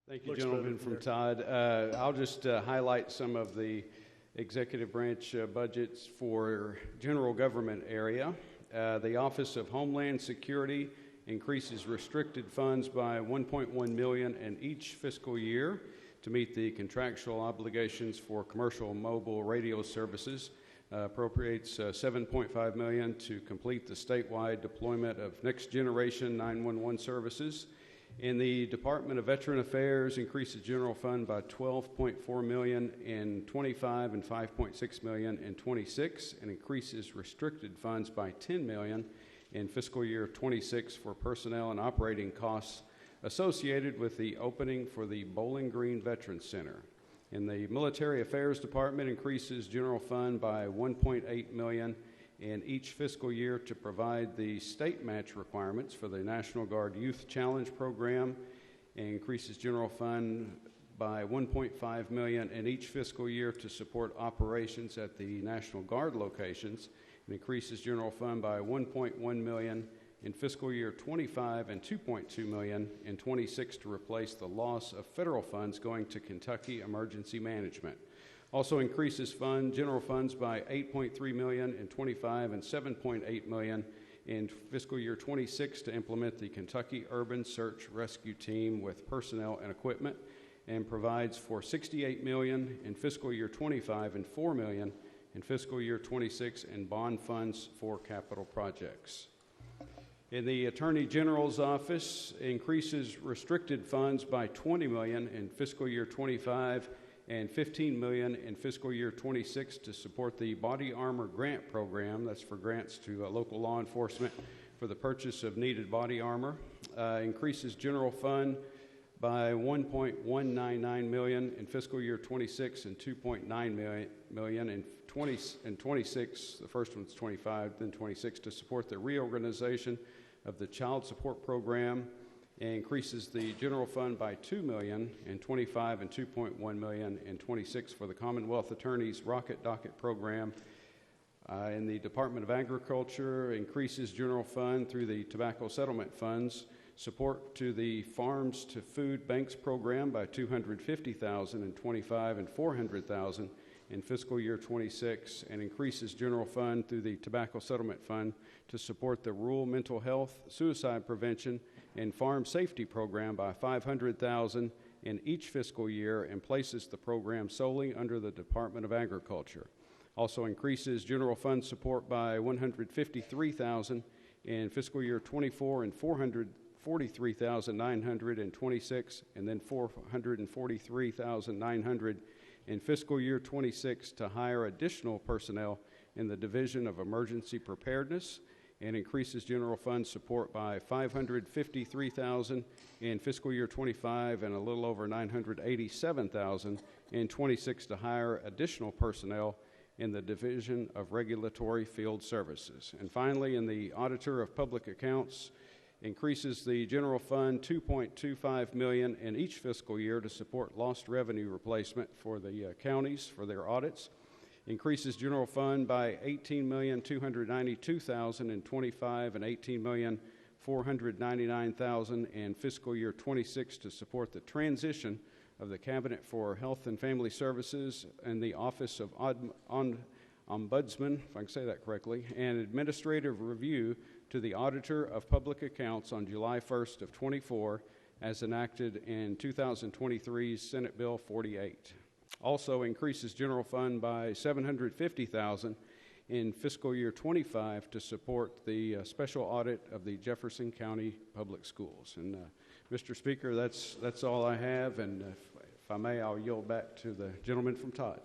Thank you, gentlemen from Todd. I'll just highlight some of the executive branch budgets for general government area. The Office of Homeland Security increases restricted funds by $1.1 million in each fiscal year to meet the contractual obligations for commercial mobile radio services. Appropriates $7.5 million to complete the statewide deployment of next generation 911 services. In the Department of Veteran Affairs, increases general fund by $12.4 million in 25 and $5.6 million in 26, and increases restricted funds by $10 million in fiscal year 26 for personnel and operating costs associated with the opening for the Bowling Green Veterans Center. In the Military Affairs Department, increases general fund by $1.8 million in each fiscal year to provide the state match requirements for the National Guard Youth Challenge Program, and increases general fund by $1.5 million in each fiscal year to support operations at the National Guard locations, and increases general fund by $1.1 million in fiscal year 25 and $2.2 million in 26 to replace the loss of federal funds going to Kentucky Emergency Management. Also increases general funds by $8.3 million in 25 and $7.8 million in fiscal year 26 to implement the Kentucky Urban Search Rescue Team with personnel and equipment, and provides for $68 million in fiscal year 25 and $4 million in fiscal year 26 in bond funds for capital projects. In the Attorney General's office, increases restricted funds by $20 million in fiscal year 25 and $15 million in fiscal year 26 to support the Body Armor Grant Program. That's for grants to local law enforcement for the purchase of needed body armor. Increases general fund by $1.199 million in fiscal year 26 and $2.9 million in 26. The first one's 25, then 26 to support the reorganization of the Child Support Program, and increases the general fund by $2 million in 25 and $2.1 million in 26 for the Commonwealth Attorney's Rocket Docket Program. In the Department of Agriculture, increases general fund through the tobacco settlement funds, support to the Farms to Food Banks Program by $250,000 in 25 and $400,000 in fiscal year 26, and increases general fund through the Tobacco Settlement Fund to support the Rural Mental Health, Suicide Prevention, and Farm Safety Program by $500,000 in each fiscal year, and places the program solely under the Department of Agriculture. Also increases general fund support by $153,000 in fiscal year 24 and $443,900 in 26, and then $443,900 in fiscal year 26 to hire additional personnel in the Division of Emergency Preparedness, and increases general fund support by $553,000 in fiscal year 25 and a little over $987,000 in 26 to hire additional personnel in the Division of Regulatory Field Services. And finally, in the Auditor of Public Accounts, increases the general fund $2.25 million in each fiscal year to support lost revenue replacement for the counties for their audits. Increases general fund by $18,292,000 in 25 and $18,499,000 in fiscal year 26 to support the transition of the Cabinet for Health and Family Services and the Office of Ombudsman, if I can say that correctly, and administrative review to the Auditor of Public Accounts on July 1st of 24 as enacted in 2023's Senate Bill 48. Also increases general fund by $750,000 in fiscal year 25 to support the special audit of the Jefferson County Public Schools. And Mr. Speaker, that's all I have, and if I may, I'll yield back to the gentleman from Todd.